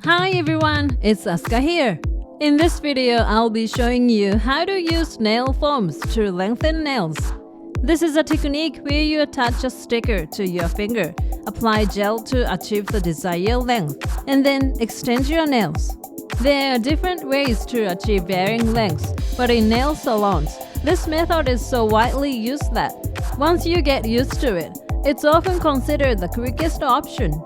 Hi everyone, it's Asuka here. In this video, I'll be showing you how to use nail foams to lengthen nails. This is a technique where you attach a sticker to your finger, apply gel to achieve the desired length, and then extend your nails. There are different ways to achieve varying lengths, but in nail salons, this method is so widely used that once you get used to it, it's often considered the quickest option.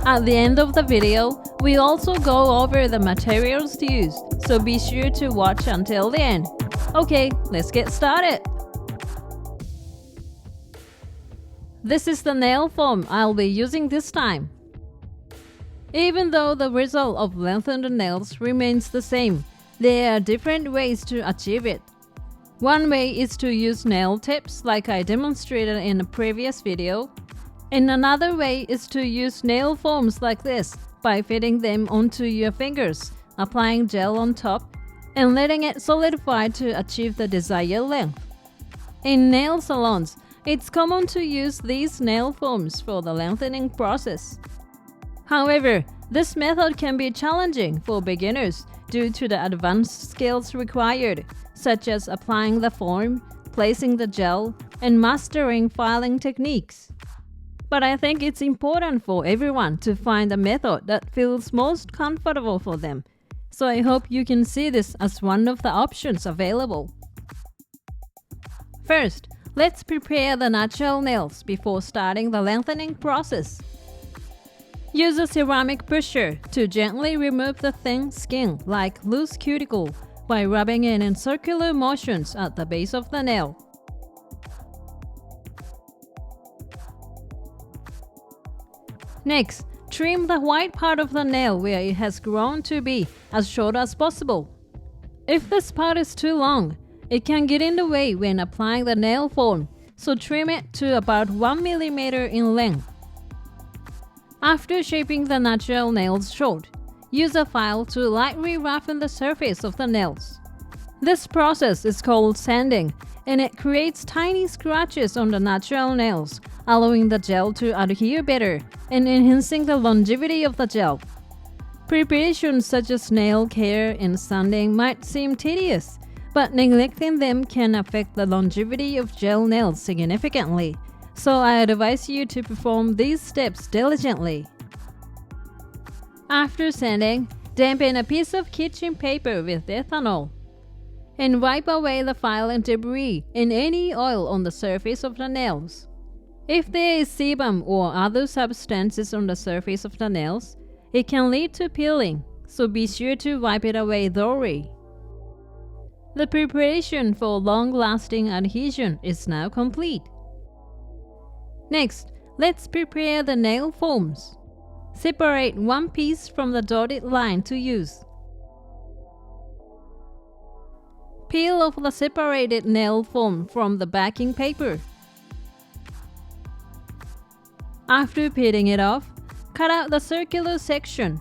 At the end of the video, we also go over the materials used, so be sure to watch until the end. Okay, let's get started. This is the nail foam I'll be using this time. Even though the result of lengthened nails remains the same, there are different ways to achieve it. One way is to use nail tips like I demonstrated in a previous video. And another way is to use nail foams like this by fitting them onto your fingers, applying gel on top, and letting it solidify to achieve the desired length. In nail salons, it's common to use these nail foams for the lengthening process. However, this method can be challenging for beginners due to the advanced skills required, such as applying the foam, placing the gel, and mastering filing techniques. But I think it's important for everyone to find a method that feels most comfortable for them. So I hope you can see this as one of the options available. First, let's prepare the natural nails before starting the lengthening process. Use a ceramic pusher to gently remove the thin skin like loose cuticle by rubbing it in circular motions at the base of the nail. Next, trim the white part of the nail where it has grown to be as short as possible. If this part is too long, it can get in the way when applying the nail foam, so trim it to about 1 mm in length. After shaping the natural nails short, use a file to lightly roughen the surface of the nails. This process is called sanding, and it creates tiny scratches on the natural nails, allowing the gel to adhere better and enhancing the longevity of the gel. Preparations such as nail care and sanding might seem tedious, but neglecting them can affect the longevity of gel nails significantly, so I advise you to perform these steps diligently. After sanding, dampen a piece of kitchen paper with ethanol and wipe away the file and debris and any oil on the surface of the nails. If there is sebum or other substances on the surface of the nails, it can lead to peeling, so be sure to wipe it away thoroughly. The preparation for long-lasting adhesion is now complete. Next, let's prepare the nail foams. Separate one piece from the dotted line to use. Peel off the separated nail foam from the backing paper. After peeling it off, cut out the circular section.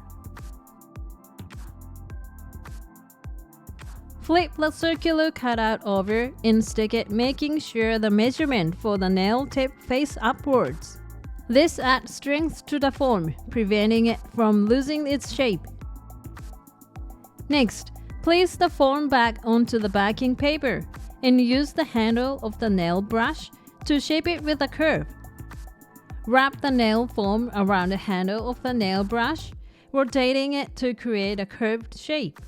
Flip the circular cutout over and stick it, making sure the measurement for the nail tip face upwards. This adds strength to the foam, preventing it from losing its shape. Next, place the foam back onto the backing paper and use the handle of the nail brush to shape it with a curve. Wrap the nail foam around the handle of the nail brush, rotating it to create a curved shape.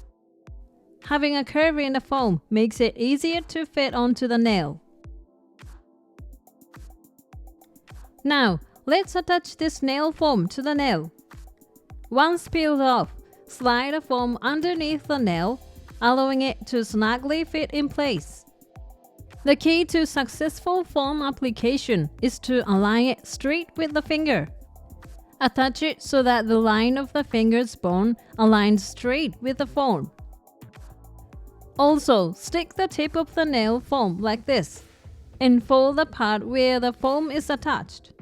Having a curve in the foam makes it easier to fit onto the nail. Now, let's attach this nail foam to the nail. Once peeled off, slide the foam underneath the nail, allowing it to snugly fit in place. The key to successful foam application is to align it straight with the finger. Attach it so that the line of the finger's bone aligns straight with the foam. Also, stick the tip of the nail foam like this and fold the part where the foam is attached.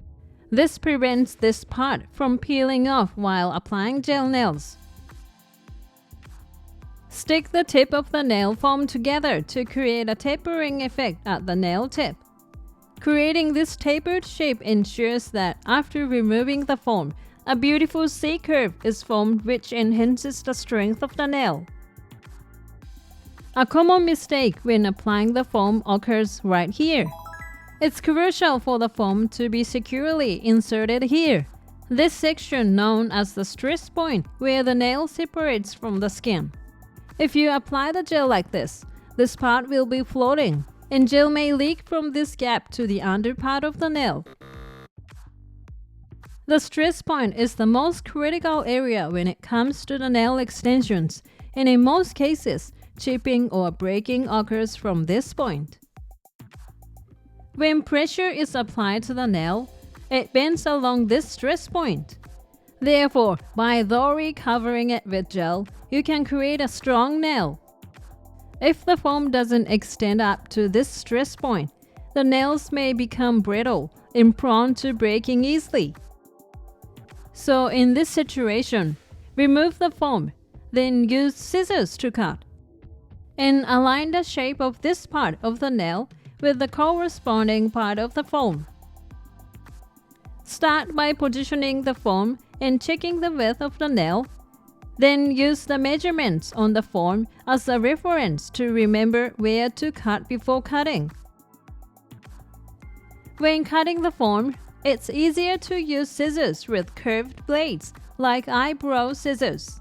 This prevents this part from peeling off while applying gel nails. Stick the tip of the nail foam together to create a tapering effect at the nail tip. Creating this tapered shape ensures that after removing the foam, A beautiful C-curve is formed which enhances the strength of the nail. A common mistake when applying the foam occurs right here. It's crucial for the foam to be securely inserted here. This section known as the stress point where the nail separates from the skin. If you apply the gel like this part will be floating, and gel may leak from this gap to the under part of the nail. The stress point is the most critical area when it comes to the nail extensions, and in most cases, chipping or breaking occurs from this point. When pressure is applied to the nail, it bends along this stress point. Therefore, by thoroughly covering it with gel, you can create a strong nail. If the foam doesn't extend up to this stress point, the nails may become brittle and prone to breaking easily. So in this situation, remove the foam, then use scissors to cut. And align the shape of this part of the nail with the corresponding part of the foam. Start by positioning the foam and checking the width of the nail. Then use the measurements on the foam as a reference to remember where to cut before cutting. When cutting the foam, it's easier to use scissors with curved blades, like eyebrow scissors.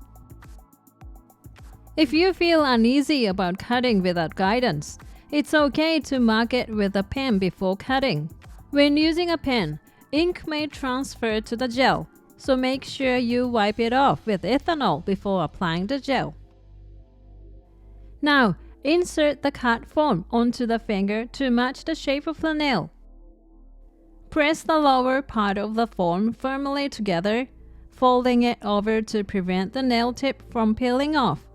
If you feel uneasy about cutting without guidance, it's okay to mark it with a pen before cutting. When using a pen, ink may transfer to the gel, so make sure you wipe it off with ethanol before applying the gel. Now, insert the cut foam onto the finger to match the shape of the nail. Press the lower part of the foam firmly together, folding it over to prevent the nail tip from peeling off.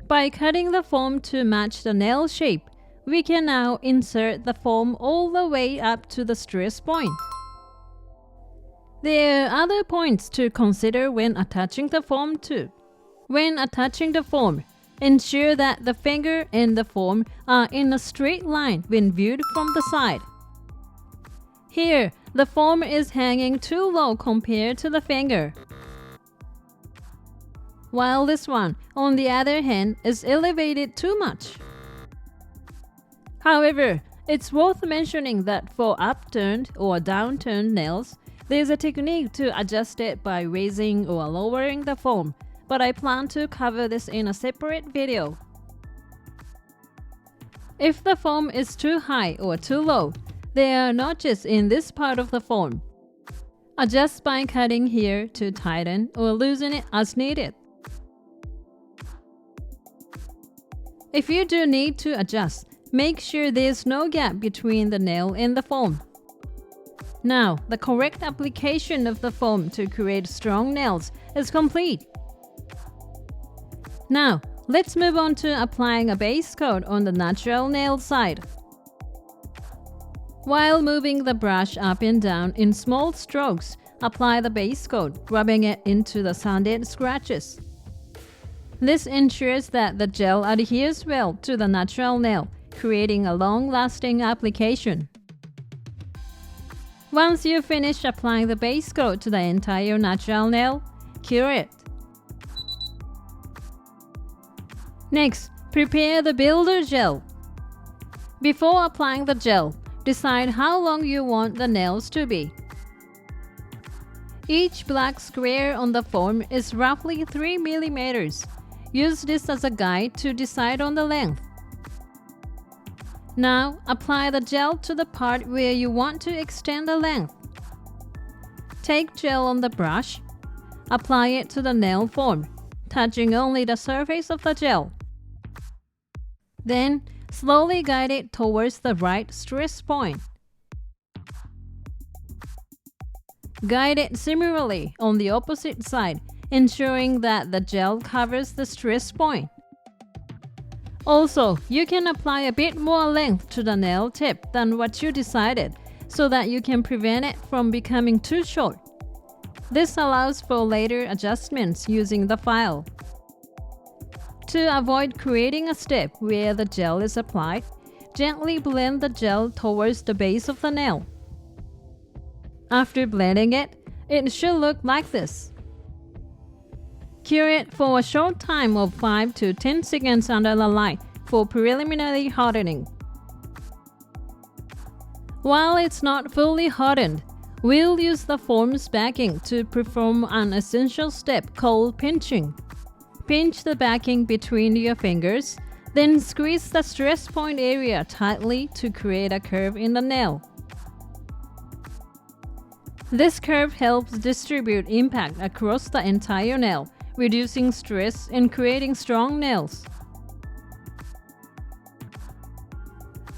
By cutting the foam to match the nail shape, we can now insert the foam all the way up to the stress point. There are other points to consider when attaching the foam too. When attaching the foam, ensure that the finger and the foam are in a straight line when viewed from the side. Here, the foam is hanging too low compared to the finger, while this one, on the other hand, is elevated too much. However, it's worth mentioning that for upturned or downturned nails, there's a technique to adjust it by raising or lowering the foam, but I plan to cover this in a separate video. If the foam is too high or too low, there are notches in this part of the foam. Adjust by cutting here to tighten or loosen it as needed. If you do need to adjust, make sure there's no gap between the nail and the foam. Now, the correct application of the foam to create strong nails is complete. Now, let's move on to applying a base coat on the natural nail side. While moving the brush up and down in small strokes, apply the base coat, rubbing it into the sanded scratches. This ensures that the gel adheres well to the natural nail, creating a long-lasting application. Once you finish applying the base coat to the entire natural nail, cure it. Next, prepare the builder gel. Before applying the gel, decide how long you want the nails to be. Each black square on the foam is roughly 3 mm. Use this as a guide to decide on the length. Now, apply the gel to the part where you want to extend the length. Take gel on the brush. Apply it to the nail foam, touching only the surface of the gel. Then, slowly guide it towards the right stress point. Guide it similarly on the opposite side, ensuring that the gel covers the stress point. Also, you can apply a bit more length to the nail tip than what you decided, so that you can prevent it from becoming too short. This allows for later adjustments using the file. To avoid creating a step where the gel is applied, gently blend the gel towards the base of the nail, After blending it, it should look like this. Cure it for a short time of 5 to 10 seconds under the light for preliminary hardening. While it's not fully hardened, we'll use the form's backing to perform an essential step called pinching. Pinch the backing between your fingers, then squeeze the stress point area tightly to create a curve in the nail. This curve helps distribute impact across the entire nail, reducing stress and creating strong nails.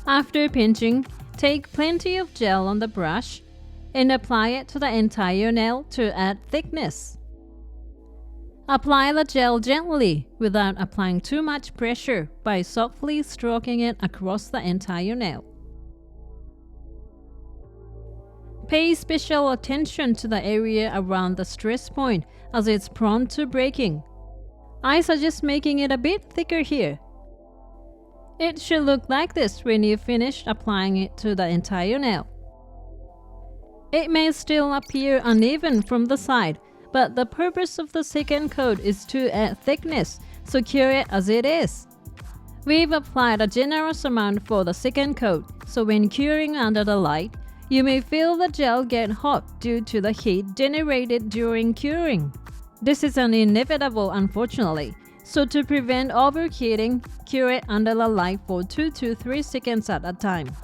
After pinching, take plenty of gel on the brush and apply it to the entire nail to add thickness. Apply the gel gently without applying too much pressure by softly stroking it across the entire nail. Pay special attention to the area around the stress point as it's prone to breaking. I suggest making it a bit thicker here. It should look like this when you finish applying it to the entire nail. It may still appear uneven from the side, but the purpose of the second coat is to add thickness, so cure it as it is. We've applied a generous amount for the second coat, so when curing under the light, you may feel the gel get hot due to the heat generated during curing. This is an inevitable, unfortunately, so to prevent overheating, cure it under the light for 2 to 3 seconds at a time.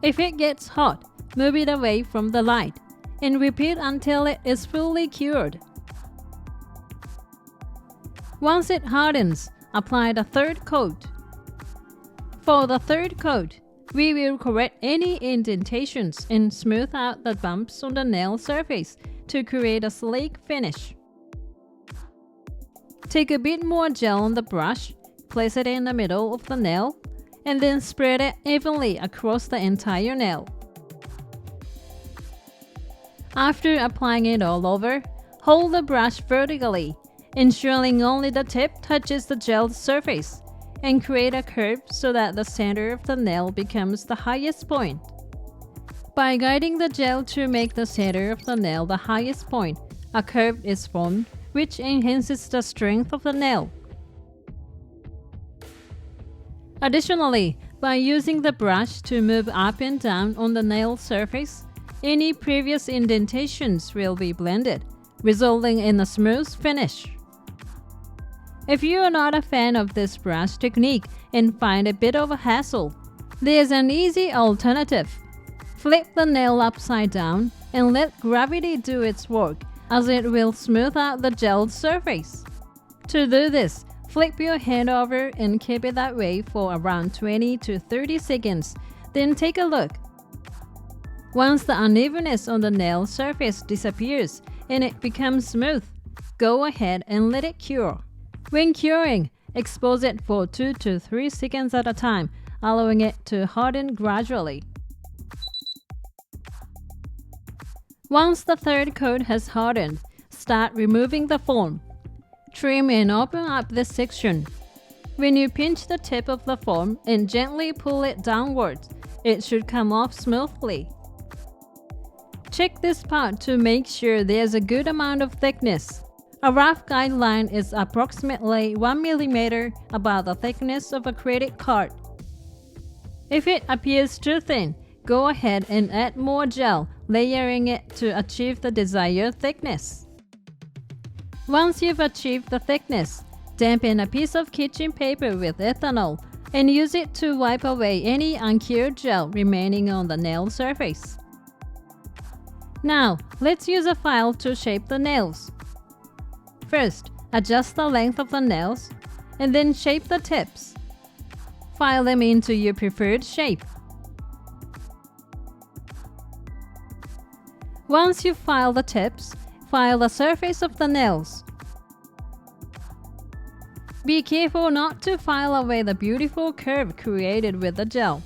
If it gets hot, move it away from the light and repeat until it is fully cured. Once it hardens, apply the third coat. For the third coat, we will correct any indentations and smooth out the bumps on the nail surface to create a sleek finish. Take a bit more gel on the brush, place it in the middle of the nail, and then spread it evenly across the entire nail. After applying it all over, hold the brush vertically, ensuring only the tip touches the gel surface, and create a curve so that the center of the nail becomes the highest point. By guiding the gel to make the center of the nail the highest point, a curve is formed, which enhances the strength of the nail. Additionally, by using the brush to move up and down on the nail surface, any previous indentations will be blended, resulting in a smooth finish. If you are not a fan of this brush technique and find it a bit of a hassle, there's an easy alternative. Flip the nail upside down and let gravity do its work, as it will smooth out the gel surface. To do this, flip your hand over and keep it that way for around 20 to 30 seconds, then take a look. Once the unevenness on the nail surface disappears and it becomes smooth, go ahead and let it cure. When curing, expose it for 2 to 3 seconds at a time, allowing it to harden gradually. Once the third coat has hardened, start removing the foam. Trim and open up this section. When you pinch the tip of the foam and gently pull it downwards, it should come off smoothly. Check this part to make sure there's a good amount of thickness. A rough guideline is approximately 1 mm, about the thickness of a credit card. If it appears too thin, go ahead and add more gel, layering it to achieve the desired thickness. Once you've achieved the thickness, dampen a piece of kitchen paper with ethanol and use it to wipe away any uncured gel remaining on the nail surface. Now, let's use a file to shape the nails. First, adjust the length of the nails, and then shape the tips. File them into your preferred shape. Once you file the tips, file the surface of the nails. Be careful not to file away the beautiful curve created with the gel.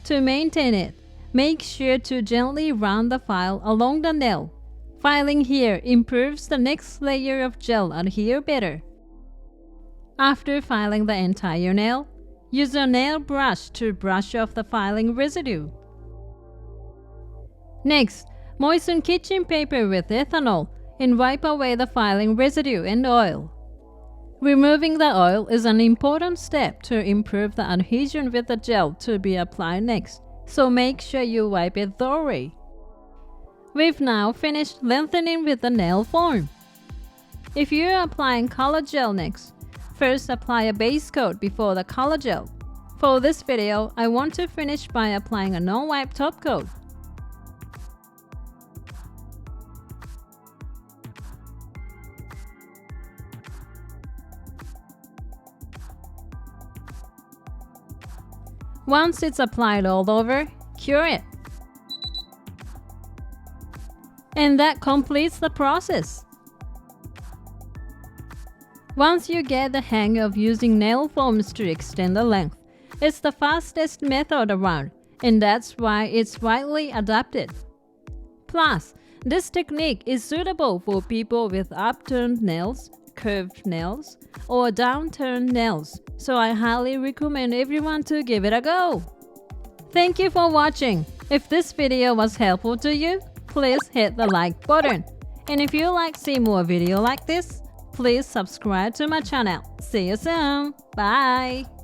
To maintain it, make sure to gently run the file along the nail. Filing here improves the next layer of gel adhere better. After filing the entire nail, use a nail brush to brush off the filing residue. Next, Moisten kitchen paper with ethanol and wipe away the filing residue and oil. Removing the oil is an important step to improve the adhesion with the gel to be applied next, so make sure you wipe it thoroughly. We've now finished lengthening with the nail form. If you're applying color gel next, first apply a base coat before the color gel. For this video, I want to finish by applying a non-wipe top coat. Once it's applied all over, cure it. And that completes the process. Once you get the hang of using nail foams to extend the length, it's the fastest method around, and that's why it's widely adopted. Plus, this technique is suitable for people with upturned nails, curved nails, or downturned nails, so I highly recommend everyone to give it a go. Thank you for watching. If this video was helpful to you, please hit the like button. And if you like to see more videos like this, please subscribe to my channel. See you soon. Bye.